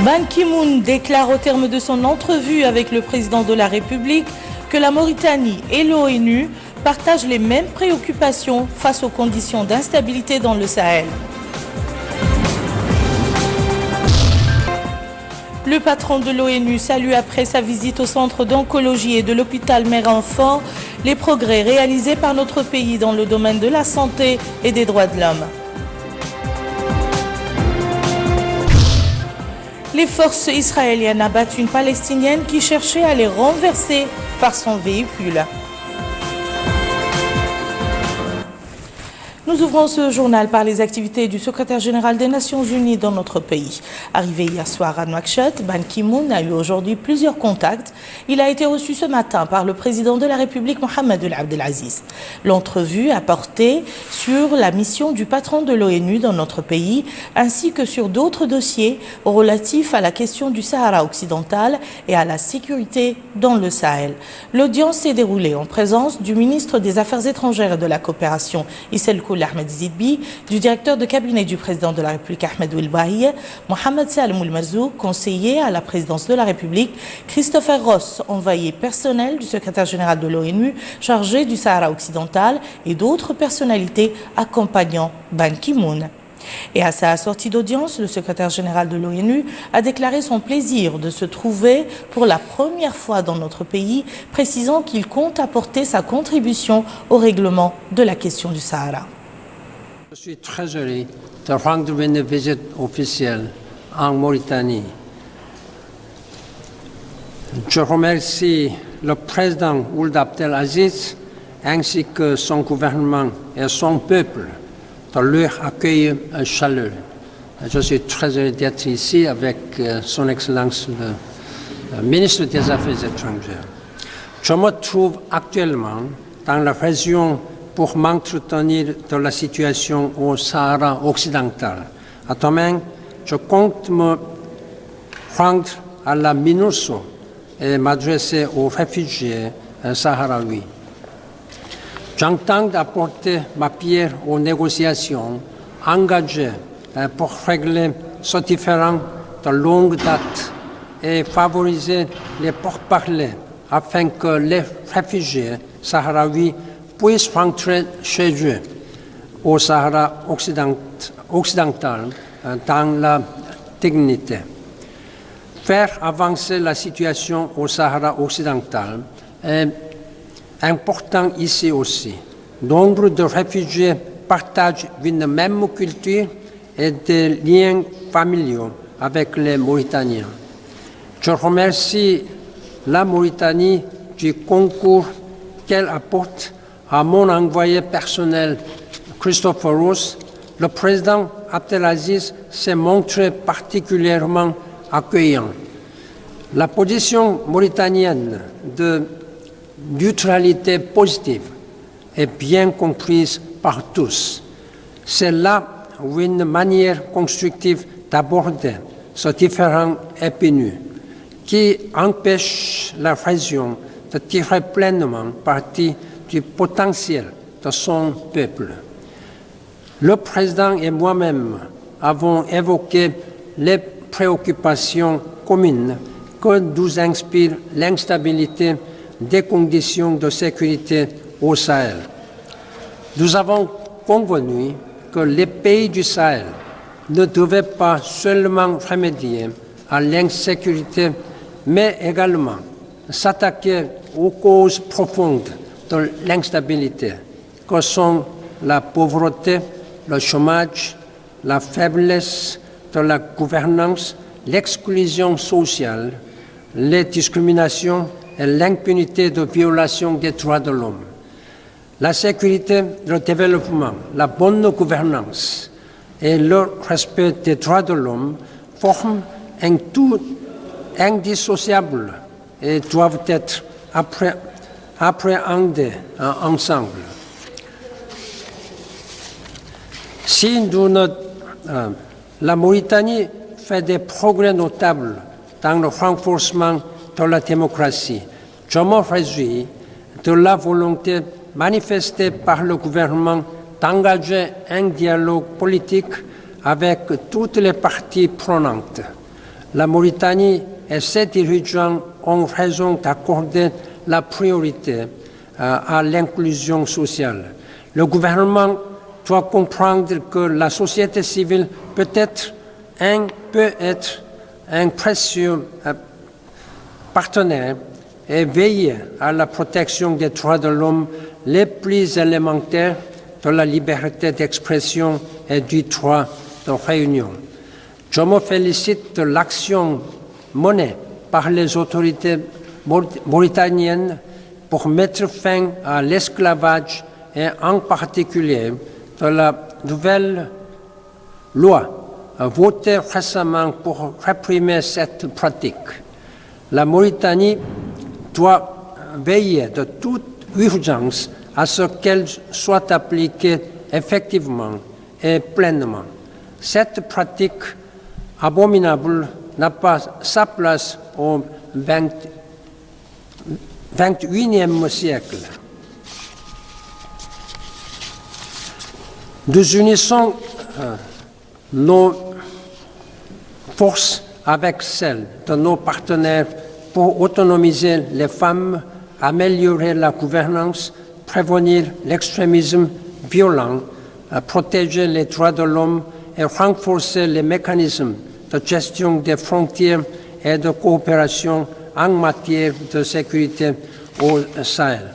Ban Ki-moon déclare au terme de son entrevue avec le président de la République que la Mauritanie et l'ONU partagent les mêmes préoccupations face aux conditions d'instabilité dans le Sahel. Le patron de l'ONU salue après sa visite au centre d'oncologie et de l'hôpital mère-enfant les progrès réalisés par notre pays dans le domaine de la santé et des droits de l'homme. Les forces israéliennes abattent une Palestinienne qui cherchait à les renverser par son véhicule. Nous ouvrons ce journal par les activités du secrétaire général des Nations Unies dans notre pays. Arrivé hier soir à Nouakchott, Ban Ki-moon a eu aujourd'hui plusieurs contacts. Il a été reçu ce matin par le président de la République, Mohamed Ould Abdel Aziz. L'entrevue a porté sur la mission du patron de l'ONU dans notre pays, ainsi que sur d'autres dossiers relatifs à la question du Sahara occidental et à la sécurité dans le Sahel. L'audience s'est déroulée en présence du ministre des Affaires étrangères et de la coopération, Issel Ahmed Zidbi, du directeur de cabinet du président de la République Ahmed Ouelbahi, Mohamed Salem Oulmerzouk, conseiller à la présidence de la République, Christopher Ross, envoyé personnel du secrétaire général de l'ONU chargé du Sahara occidental et d'autres personnalités accompagnant Ban Ki-moon. Et à sa sortie d'audience, le secrétaire général de l'ONU a déclaré son plaisir de se trouver pour la première fois dans notre pays, précisant qu'il compte apporter sa contribution au règlement de la question du Sahara. Je suis très heureux de rendre une visite officielle en Mauritanie. Je remercie le président Ould Abdel Aziz ainsi que son gouvernement et son peuple de leur accueil chaleureux. Je suis très heureux d'être ici avec son Excellence le ministre des Affaires étrangères. Je me trouve actuellement dans la région pour m'entretenir de la situation au Sahara occidental. À demain, je compte me rendre à la MINURSO et m'adresser aux réfugiés sahraouis. J'entends apporter ma pierre aux négociations engagées pour régler ce différend de longue date et favoriser les pourparlers afin que les réfugiés sahraouis puissent rentrer chez eux au Sahara occidental dans la dignité. Faire avancer la situation au Sahara occidental est important ici aussi. Nombre de réfugiés partagent une même culture et des liens familiaux avec les Mauritaniens. Je remercie la Mauritanie du concours qu'elle apporte à mon envoyé personnel, Christopher Ross. Le président Abdelaziz s'est montré particulièrement accueillant. La position mauritanienne de neutralité positive est bien comprise par tous. C'est là une manière constructive d'aborder ce différend épineux qui empêche la région de tirer pleinement parti du potentiel de son peuple. Le président et moi-même avons évoqué les préoccupations communes que nous inspire l'instabilité des conditions de sécurité au Sahel. Nous avons convenu que les pays du Sahel ne devaient pas seulement remédier à l'insécurité, mais également s'attaquer aux causes profondes de l'instabilité, que sont la pauvreté, le chômage, la faiblesse de la gouvernance, l'exclusion sociale, les discriminations et l'impunité de violation des droits de l'homme. La sécurité, le développement, la bonne gouvernance et le respect des droits de l'homme forment un tout indissociable et doivent être appréhendés ensemble. Si la Mauritanie fait des progrès notables dans le renforcement de la démocratie, je me réjouis de la volonté manifestée par le gouvernement d'engager un dialogue politique avec toutes les parties prenantes. La Mauritanie et ses dirigeants ont raison d'accorder la priorité à l'inclusion sociale. Le gouvernement doit comprendre que la société civile peut être un précieux partenaire et veiller à la protection des droits de l'homme les plus élémentaires de la liberté d'expression et du droit de réunion. Je me félicite de l'action menée par les autorités mauritaniennes pour mettre fin à l'esclavage et en particulier de la nouvelle loi votée récemment pour réprimer cette pratique. La Mauritanie doit veiller de toute urgence à ce qu'elle soit appliquée effectivement et pleinement. Cette pratique abominable n'a pas sa place au XXIe siècle. Nous unissons nos forces avec celles de nos partenaires pour autonomiser les femmes, améliorer la gouvernance, prévenir l'extrémisme violent, protéger les droits de l'homme et renforcer les mécanismes de gestion des frontières et de coopération en matière de sécurité au Sahel.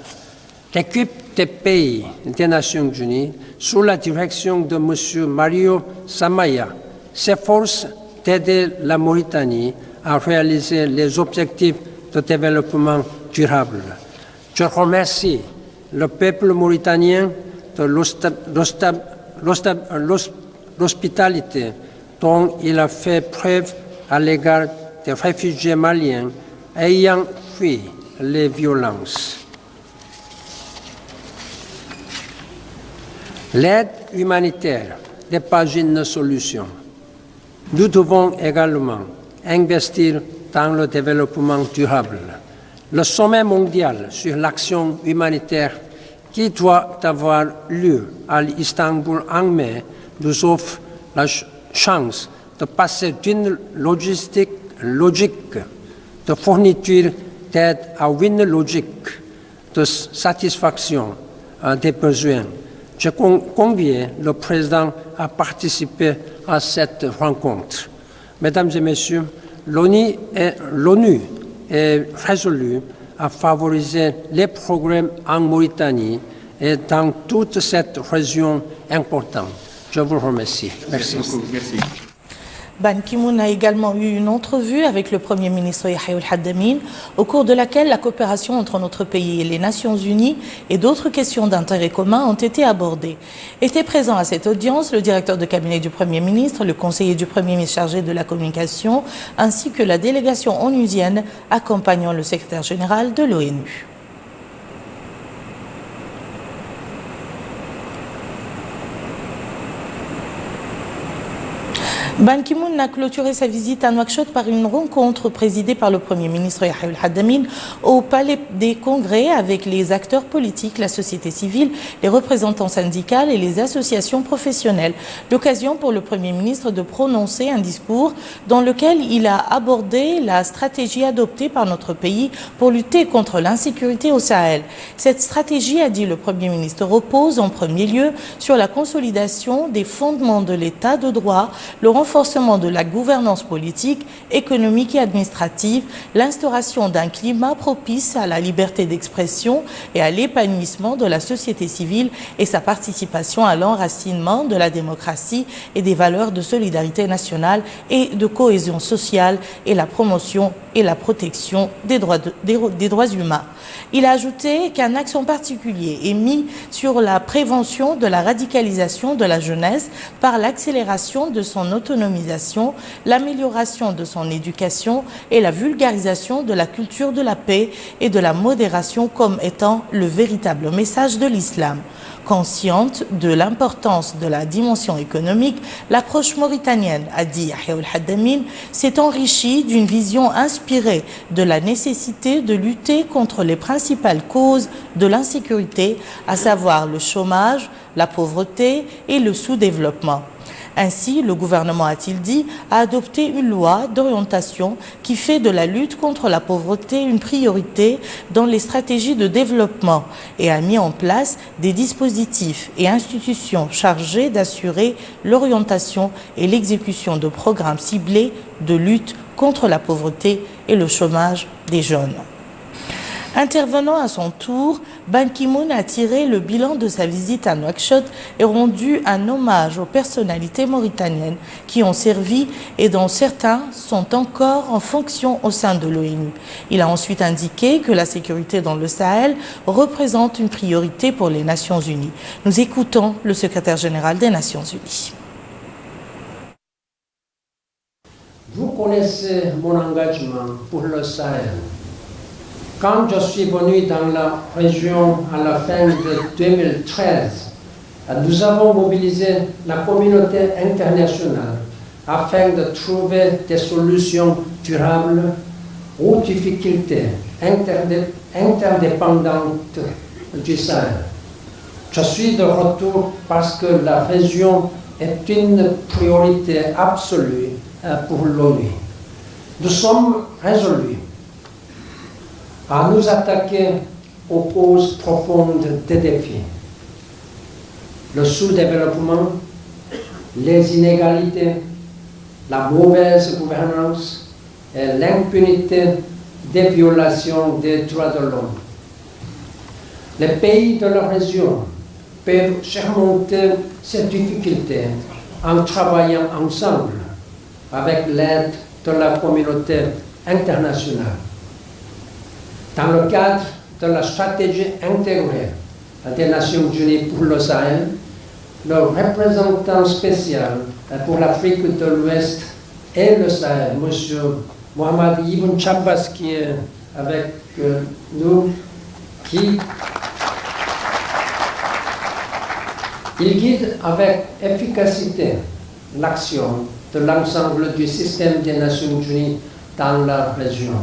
L'équipe des pays des Nations Unies, sous la direction de M. Mario Samaya, s'efforce d'aider la Mauritanie à réaliser les objectifs de développement durable. Je remercie le peuple mauritanien de l'hospitalité dont il a fait preuve à l'égard des réfugiés maliens ayant fui les violences. L'aide humanitaire n'est pas une solution. Nous devons également investir dans le développement durable. Le sommet mondial sur l'action humanitaire qui doit avoir lieu à Istanbul en mai nous offre la chance de passer d'une logique de fourniture d'aide à une logique de satisfaction des besoins. Je convie le président à participer à cette rencontre. Mesdames et messieurs, l'ONU est résolue à favoriser les progrès en Mauritanie et dans toute cette région importante. Je vous remercie. Merci. Merci. Ban Ki-moon a également eu une entrevue avec le Premier ministre Yahya Al-Haddamine, au cours de laquelle la coopération entre notre pays et les Nations Unies et d'autres questions d'intérêt commun ont été abordées. Étaient présents à cette audience le directeur de cabinet du Premier ministre, le conseiller du Premier ministre chargé de la communication, ainsi que la délégation onusienne accompagnant le secrétaire général de l'ONU. Ban Ki-moon a clôturé sa visite à Nouakchott par une rencontre présidée par le Premier ministre Yahya Al-Haddamine au Palais des Congrès avec les acteurs politiques, la société civile, les représentants syndicaux et les associations professionnelles. L'occasion pour le Premier ministre de prononcer un discours dans lequel il a abordé la stratégie adoptée par notre pays pour lutter contre l'insécurité au Sahel. Cette stratégie, a dit le Premier ministre, repose en premier lieu sur la consolidation des fondements de l'État de droit, le renforcement de la gouvernance politique, économique et administrative, l'instauration d'un climat propice à la liberté d'expression et à l'épanouissement de la société civile et sa participation à l'enracinement de la démocratie et des valeurs de solidarité nationale et de cohésion sociale et la promotion et la protection des droits humains. Il a ajouté qu'un accent particulier est mis sur la prévention de la radicalisation de la jeunesse par l'accélération de son autonomisation, l'amélioration de son éducation et la vulgarisation de la culture de la paix et de la modération comme étant le véritable message de l'islam. Consciente de l'importance de la dimension économique, l'approche mauritanienne, a dit Yahya Al-Haddamine, s'est enrichie d'une vision inspirée de la nécessité de lutter contre les principales causes de l'insécurité, à savoir le chômage, la pauvreté et le sous-développement. Ainsi, le gouvernement, a-t-il dit, a adopté une loi d'orientation qui fait de la lutte contre la pauvreté une priorité dans les stratégies de développement et a mis en place des dispositifs et institutions chargées d'assurer l'orientation et l'exécution de programmes ciblés de lutte contre la pauvreté et le chômage des jeunes. Intervenant à son tour, Ban Ki-moon a tiré le bilan de sa visite à Nouakchott et rendu un hommage aux personnalités mauritaniennes qui ont servi et dont certains sont encore en fonction au sein de l'ONU. Il a ensuite indiqué que la sécurité dans le Sahel représente une priorité pour les Nations Unies. Nous écoutons le secrétaire général des Nations Unies. Vous connaissez mon engagement pour le Sahel. Quand je suis venu dans la région à la fin de 2013, nous avons mobilisé la communauté internationale afin de trouver des solutions durables aux difficultés interdépendantes du Sahel. Je suis de retour parce que la région est une priorité absolue pour l'ONU. Nous sommes résolus à nous attaquer aux causes profondes des défis. Le sous-développement, les inégalités, la mauvaise gouvernance et l'impunité des violations des droits de l'homme. Les pays de la région peuvent surmonter ces difficultés en travaillant ensemble avec l'aide de la communauté internationale. Dans le cadre de la stratégie intégrée des Nations Unies pour le Sahel, le représentant spécial pour l'Afrique de l'Ouest et le Sahel, M. Mohamed Ibn Chabbas, qui est avec nous, il guide avec efficacité l'action de l'ensemble du système des Nations Unies dans la région.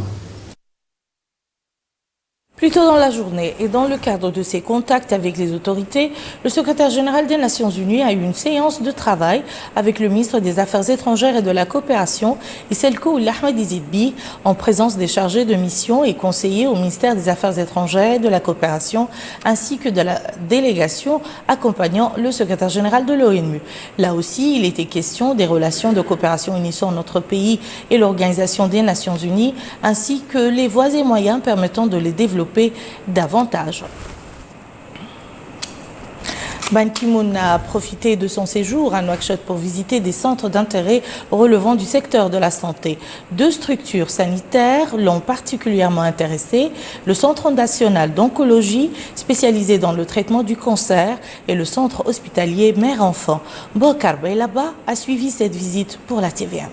Plus tôt dans la journée et dans le cadre de ses contacts avec les autorités, le secrétaire général des Nations Unies a eu une séance de travail avec le ministre des Affaires étrangères et de la coopération, Isselkou Ahmed Izidbi, en présence des chargés de mission et conseillers au ministère des Affaires étrangères et de la coopération, ainsi que de la délégation accompagnant le secrétaire général de l'ONU. Là aussi, il était question des relations de coopération unissant notre pays et l'Organisation des Nations Unies, ainsi que les voies et moyens permettant de les développer davantage. Ban Ki-moon a profité de son séjour à Nouakchott pour visiter des centres d'intérêt relevant du secteur de la santé. Deux structures sanitaires l'ont particulièrement intéressé, le Centre national d'oncologie spécialisé dans le traitement du cancer et le centre hospitalier mère-enfant. Bokar Baylaba a suivi cette visite pour la TVM.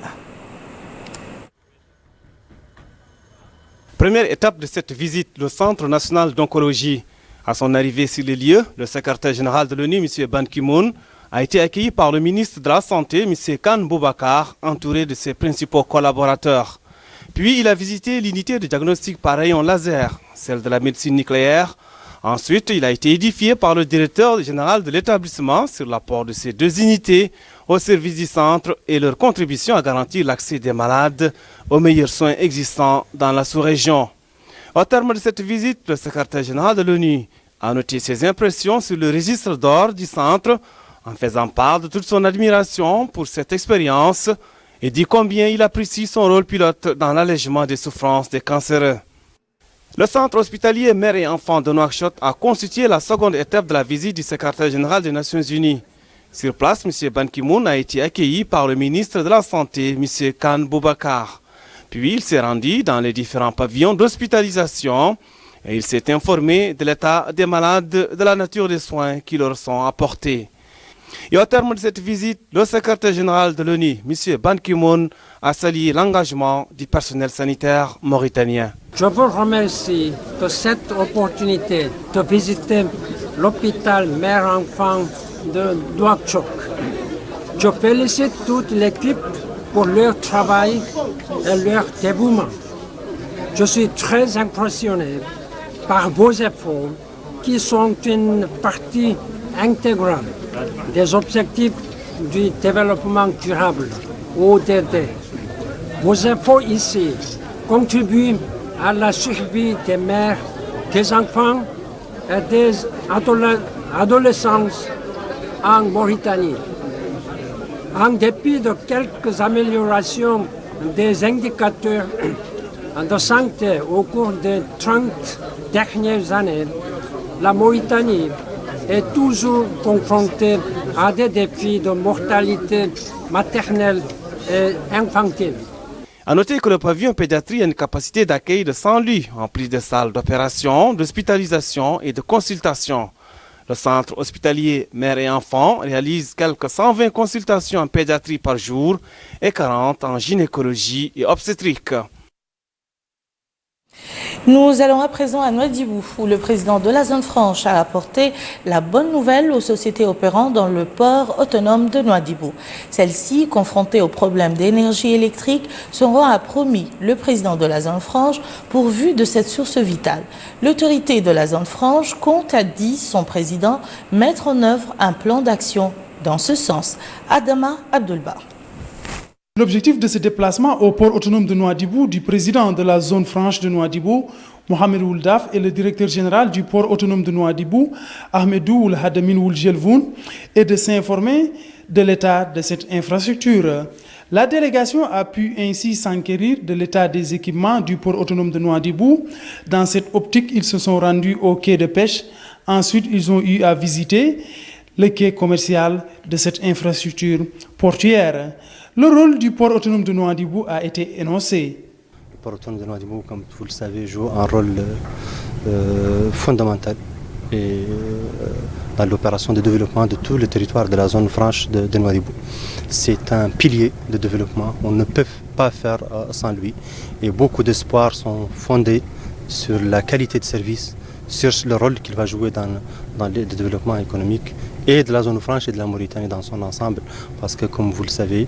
Première étape de cette visite, le Centre national d'oncologie. À son arrivée sur les lieux, le secrétaire général de l'ONU, M. Ban Ki-moon, a été accueilli par le ministre de la Santé, M. Khan Boubacar, entouré de ses principaux collaborateurs. Puis il a visité l'unité de diagnostic par rayon laser, celle de la médecine nucléaire. Ensuite, il a été édifié par le directeur général de l'établissement sur l'apport de ces deux unités au service du centre et leur contribution à garantir l'accès des malades aux meilleurs soins existants dans la sous-région. Au terme de cette visite, le secrétaire général de l'ONU a noté ses impressions sur le registre d'or du centre en faisant part de toute son admiration pour cette expérience et dit combien il apprécie son rôle pilote dans l'allègement des souffrances des cancéreux. Le centre hospitalier mère et enfant de Nouakchott a constitué la seconde étape de la visite du secrétaire général des Nations Unies. Sur place, M. Ban Ki-moon a été accueilli par le ministre de la Santé, M. Khan Boubacar. Puis il s'est rendu dans les différents pavillons d'hospitalisation et il s'est informé de l'état des malades, de la nature des soins qui leur sont apportés. Et au terme de cette visite, le secrétaire général de l'ONU, M. Ban Ki-moon, a salué l'engagement du personnel sanitaire mauritanien. Je vous remercie de cette opportunité de visiter l'hôpital mère-enfant de Nouakchott. Je félicite toute l'équipe pour leur travail et leur dévouement. Je suis très impressionné par vos efforts qui sont une partie intégrale des objectifs du développement durable, ODD. Vos efforts ici contribuent à la survie des mères, des enfants et des adolescents en Mauritanie. En dépit de quelques améliorations des indicateurs de santé au cours des 30 dernières années, la Mauritanie est toujours confrontée à des défis de mortalité maternelle et infantile. A noter que le pavillon pédiatrie a une capacité d'accueil de 100 lits, en plus de salles d'opération, d'hospitalisation et de consultation. Le centre hospitalier mère et enfant réalise quelques 120 consultations en pédiatrie par jour et 40 en gynécologie et obstétrique. Nous allons à présent à Nouadhibou, où le président de la zone franche a apporté la bonne nouvelle aux sociétés opérant dans le port autonome de Nouadhibou. Celles-ci, confrontées aux problèmes d'énergie électrique, seront, a promis le président de la zone franche, pourvu de cette source vitale. L'autorité de la zone franche compte, a dit son président, mettre en œuvre un plan d'action dans ce sens. Adama Abdulba. L'objectif de ce déplacement au port autonome de Nouadhibou du président de la zone franche de Nouadhibou, Mohamed Ouldaf, et le directeur général du port autonome de Nouadhibou, Ahmedou Ould Hadamin Ould Jelvoun, est de s'informer de l'état de cette infrastructure. La délégation a pu ainsi s'enquérir de l'état des équipements du port autonome de Nouadhibou. Dans cette optique, ils se sont rendus au quai de pêche. Ensuite, ils ont eu à visiter le quai commercial de cette infrastructure portuaire. Le rôle du port autonome de Nouadhibou a été énoncé. Le port autonome de Nouadhibou, comme vous le savez, joue un rôle fondamental dans l'opération de développement de tout le territoire de la zone franche de Nouadhibou. C'est un pilier de développement, on ne peut pas faire sans lui. Et beaucoup d'espoirs sont fondés sur la qualité de service, sur le rôle qu'il va jouer dans le développement économique et de la zone franche et de la Mauritanie dans son ensemble. Parce que, comme vous le savez,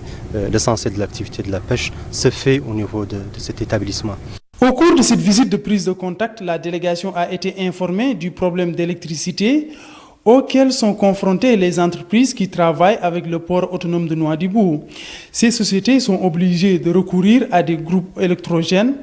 l'essentiel de l'activité de la pêche se fait au niveau de cet établissement. Au cours de cette visite de prise de contact, la délégation a été informée du problème d'électricité auxquels sont confrontées les entreprises qui travaillent avec le port autonome de Nouadhibou. Ces sociétés sont obligées de recourir à des groupes électrogènes.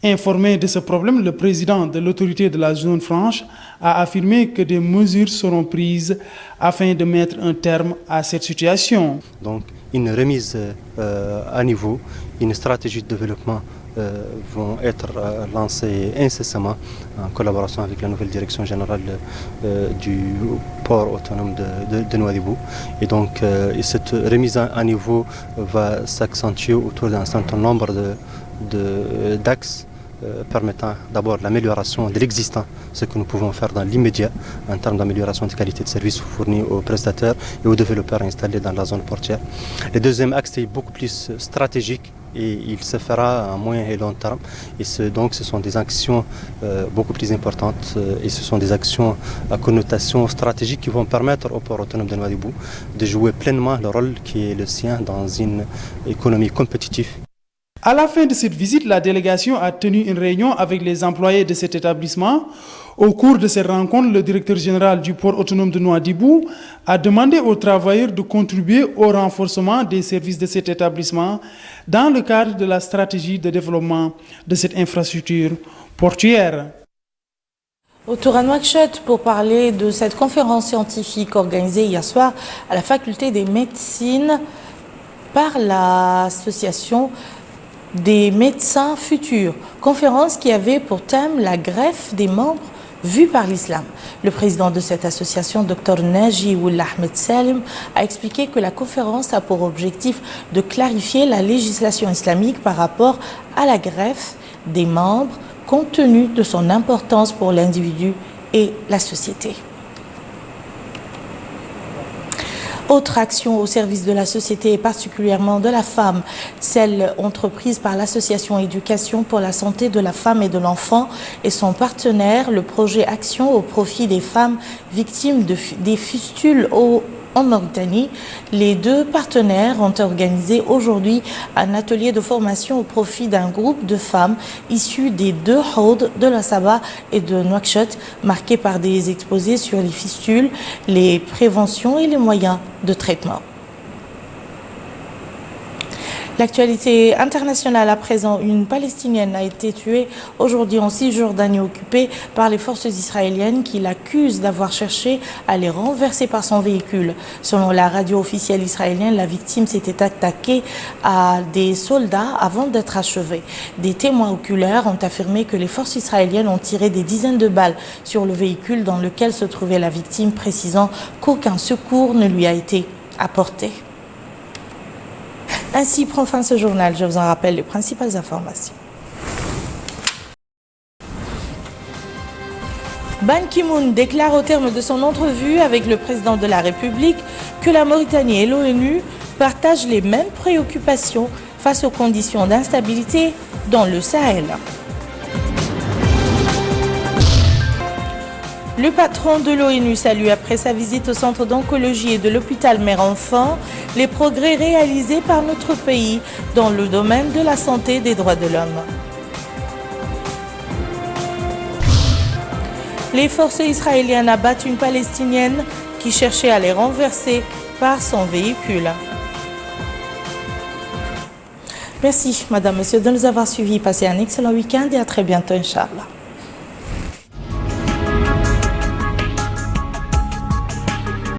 Informé de ce problème, le président de l'autorité de la zone franche a affirmé que des mesures seront prises afin de mettre un terme à cette situation. Donc, une remise à niveau, une stratégie de développement vont être lancées incessamment en collaboration avec la nouvelle direction générale du port autonome de Nouadhibou. Et donc, cette remise à niveau va s'accentuer autour d'un certain nombre d'axes permettant d'abord l'amélioration de l'existant, ce que nous pouvons faire dans l'immédiat en termes d'amélioration de qualité de service fournis aux prestataires et aux développeurs installés dans la zone portière. Le deuxième axe est beaucoup plus stratégique et il se fera à moyen et long terme. Et donc ce sont des actions beaucoup plus importantes et ce sont des actions à connotation stratégique qui vont permettre au port autonome de Nouadhibou de jouer pleinement le rôle qui est le sien dans une économie compétitive. À la fin de cette visite, la délégation a tenu une réunion avec les employés de cet établissement. Au cours de cette rencontre, le directeur général du port autonome de Nouadhibou a demandé aux travailleurs de contribuer au renforcement des services de cet établissement dans le cadre de la stratégie de développement de cette infrastructure portuaire. Au tour à Nouakchott pour parler de cette conférence scientifique organisée hier soir à la faculté des médecines par l'association des médecins futurs, conférence qui avait pour thème la greffe des membres vue par l'islam. Le président de cette association, Dr Naji Ould Ahmed Salim, a expliqué que la conférence a pour objectif de clarifier la législation islamique par rapport à la greffe des membres, compte tenu de son importance pour l'individu et la société. Autre action au service de la société et particulièrement de la femme, celle entreprise par l'association Éducation pour la santé de la femme et de l'enfant et son partenaire, le projet Action au profit des femmes victimes des fistules en Mauritanie. Les deux partenaires ont organisé aujourd'hui un atelier de formation au profit d'un groupe de femmes issues des deux Hauts de la Saba et de Nouakchott, marqués par des exposés sur les fistules, les préventions et les moyens de traitement. L'actualité internationale à présent, une Palestinienne a été tuée aujourd'hui en Cisjordanie occupée par les forces israéliennes qui l'accusent d'avoir cherché à les renverser par son véhicule. Selon la radio officielle israélienne, la victime s'était attaquée à des soldats avant d'être achevée. Des témoins oculaires ont affirmé que les forces israéliennes ont tiré des dizaines de balles sur le véhicule dans lequel se trouvait la victime, précisant qu'aucun secours ne lui a été apporté. Ainsi prend fin ce journal. Je vous en rappelle les principales informations. Ban Ki-moon déclare au terme de son entrevue avec le président de la République que la Mauritanie et l'ONU partagent les mêmes préoccupations face aux conditions d'instabilité dans le Sahel. Le patron de l'ONU salue après sa visite au centre d'oncologie et de l'hôpital mère-enfant les progrès réalisés par notre pays dans le domaine de la santé et des droits de l'homme. Les forces israéliennes abattent une Palestinienne qui cherchait à les renverser par son véhicule. Merci, Madame, Monsieur, de nous avoir suivis. Passez un excellent week-end et à très bientôt, Inch'Allah.